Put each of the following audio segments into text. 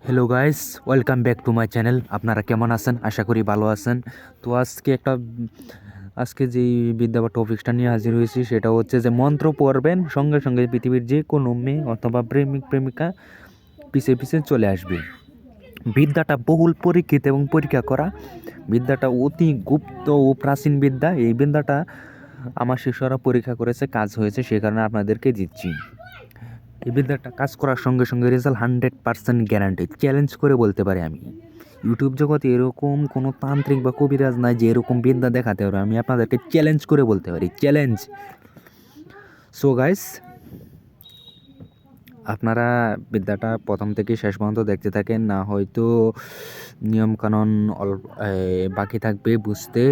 Hello guys, welcome back to my channel. আপনারা কেমন আছেন? আশা করি ভালো আছেন। তো আজকে যেই বিদ্যা বা টপিকসটা নিয়ে হাজির হয়েছি সেটা হচ্ছে যে মন্ত্র পড়বেন, সঙ্গে সঙ্গে পৃথিবীর যে কোনো মেয়ে অথবা প্রেমিক প্রেমিকা পিছে পিছে চলে আসবে। বিদ্যাটা বহুল পরীক্ষিত এবং পরীক্ষা করা। বিদ্যাটা অতি গুপ্ত ও প্রাচীন বিদ্যা। এই বিদ্যাটা আমার শিষ্যরা পরীক্ষা করেছে, কাজ হয়েছে, সে কারণে আপনাদেরকে দিচ্ছি। এই বিদ্যাটা কাজ করার সঙ্গে সঙ্গে রেজাল্ট 100% গ্যারান্টি, চ্যালেঞ্জ করে বলতে পারি আমি। ইউটিউব জগতে এরকম কোনো তান্ত্রিক বা কবিরাজ নাই যে এরকম বিদ্যা দেখাতে পারে। আমি আপনাদেরকে চ্যালেঞ্জ করে বলতে পারি, চ্যালেঞ্জ। সো গাইস, আপনারা বিদ্যাটা প্রথম থেকে শেষ পর্যন্ত দেখতে থাকেন, না হয়তো নিয়মকানুন বাকি থাকবে বুঝতে।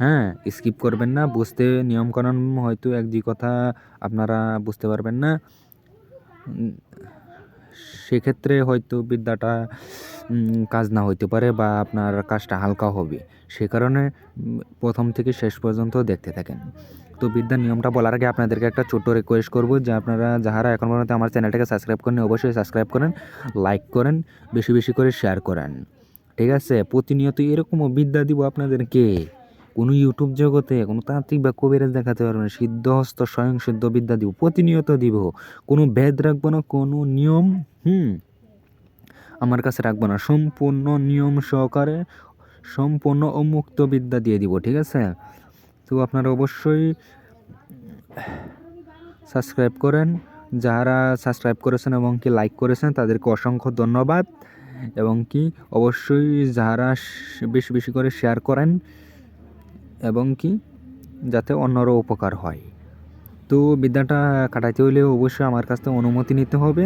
হ্যাঁ, স্কিপ করবেন না, বুঝতে নিয়মকানুন হয়তো এক দুই কথা আপনারা বুঝতে পারবেন না। সেক্ষেত্রে হয়তো বিদ্যাটা কাজ না হইতে পারে বা আপনার কাজটা হালকা হবে। সে কারণে প্রথম থেকে শেষ পর্যন্ত দেখতে থাকেন। তো বিদ্যার নিয়মটা বলার আগে আপনাদেরকে একটা ছোট্ট রিকোয়েস্ট করব যে আপনারা যারা এখন পর্যন্ত আমার চ্যানেলটাকে সাবস্ক্রাইব করেন, অবশ্যই সাবস্ক্রাইব করেন, লাইক করেন, বেশি বেশি করে শেয়ার করেন। ঠিক আছে? প্রতিনিয়ত এরকমও বিদ্যা দিব আপনাদেরকে। কোনো ইউটিউব জগতে কোনো তান্ত্রিক বা কবিরাজ দেখাতে পারবে না। সিদ্ধহস্ত স্বয়ং সিদ্ধ বিদ্যা দিব, প্রতিনিয়ত দিব। কোনো ভেদ রাখবো না, কোনো নিয়ম আমার কাছে রাখবো না। সম্পূর্ণ নিয়ম সহকারে সম্পূর্ণ উন্মুক্ত বিদ্যা দিয়ে দিব। ঠিক আছে? তো আপনারা অবশ্যই সাবস্ক্রাইব করেন। যারা সাবস্ক্রাইব করেছেন এবং কি লাইক করেছেন তাদেরকে অসংখ্য ধন্যবাদ। এবং কি অবশ্যই যারা বেশি বেশি করে শেয়ার করেন এবং কি যাতে অন্যরও উপকার হয়। তো বিদ্যাটা কাটাইতে হলে অবশ্যই আমার কাছ থেকে অনুমতি নিতে হবে।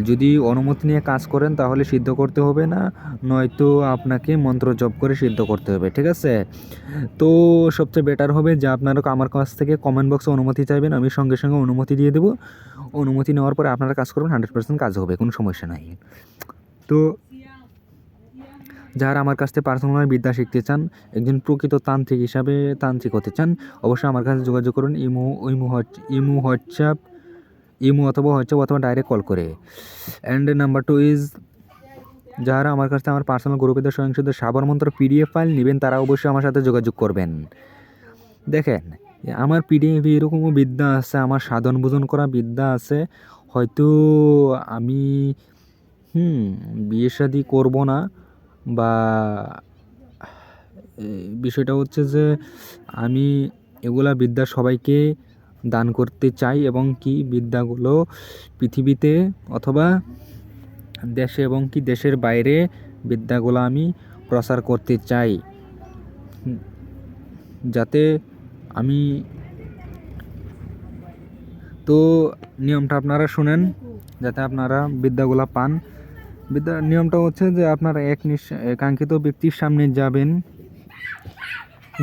যদি অনুমতি নিয়ে কাজ করেন তাহলে সিদ্ধ করতে হবে না, নয়তো আপনাকে মন্ত্র জপ করে সিদ্ধ করতে হবে। ঠিক আছে? তো সবচেয়ে বেটার হবে যে আপনারা আমার কাছ থেকে কমেন্ট বক্সে অনুমতি চাইবেন, আমি সঙ্গে সঙ্গে অনুমতি দিয়ে দেবো। অনুমতি নেওয়ার পরে আপনারা কাজ করবেন, 100% কাজ হবে, কোনো সমস্যা নাই। তো যারা আমার কাছ থেকে পার্সোনাল বিদ্যা শিখতে চান, একজন প্রকৃত তান্ত্রিক হিসাবে তান্ত্রিক হতে চান, অবশ্যই আমার কাছে যোগাযোগ করুন। ইমো অথবা ডাইরেক্ট কল করে। অ্যান্ড নাম্বার 2 ইজ, যারা আমার কাছ থেকে আমার পার্সোনাল গ্রুপেদের স্বয়ংসিদ্ধ সাবর মন্ত্র পিডিএফ ফাইল নেবেন তারা অবশ্যই আমার সাথে যোগাযোগ করবেন। দেখেন, আমার পিডিএফ এরকমও বিদ্যা আছে, আমার সাধন ভোজন করা বিদ্যা আছে। হয়তো আমি বিয়ে শাদী করবো না, বা বিষয়টা হচ্ছে যে আমি এগুলা বিদ্যা সবাইকে দান করতে চাই এবং কি বিদ্যাগুলো পৃথিবীতে অথবা দেশে এবং কি দেশের বাইরে বিদ্যাগুলো আমি প্রচার করতে চাই, যাতে আমি। তো নিয়মটা আপনারা শুনেন, যাতে আপনারা বিদ্যাগুলো পান। বিদ্যার নিয়মটা হচ্ছে যে আপনারা একাঙ্ক্ষিত ব্যক্তির সামনে যাবেন,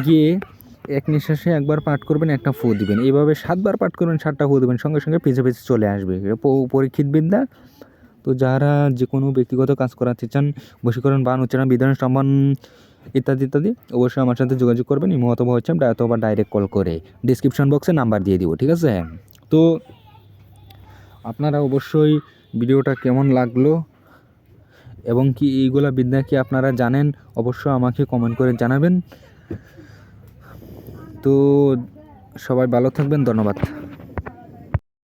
গিয়ে এক নিঃশ্বাসে একবার পাঠ করবেন, একটা ফু দিবেন। এইভাবে 7 বার পাঠ করবেন, 7টা ফু দিবেন, সঙ্গে সঙ্গে পিছে পিছে চলে আসবে। পরীক্ষিত বিদ্যা। তো যারা যে কোনো ব্যক্তিগত কাজ করাতে চান, বশীকরণ, বান, উচ্চারণ, বিধান, সম্মান ইত্যাদি ইত্যাদি, অবশ্যই আমার সাথে যোগাযোগ করবেন। ইমো অথবা ডাইরেক্ট কল করে। ডিসক্রিপশন বক্সে নাম্বার দিয়ে দিব। ঠিক আছে? তো আপনারা অবশ্যই ভিডিওটা কেমন লাগলো এবং কি এইগুলা বিদ্যা কি আপনারা জানেন, অবশ্যই আমাকে কমেন্ট করে জানাবেন। তো সবাই ভালো থাকবেন, ধন্যবাদ।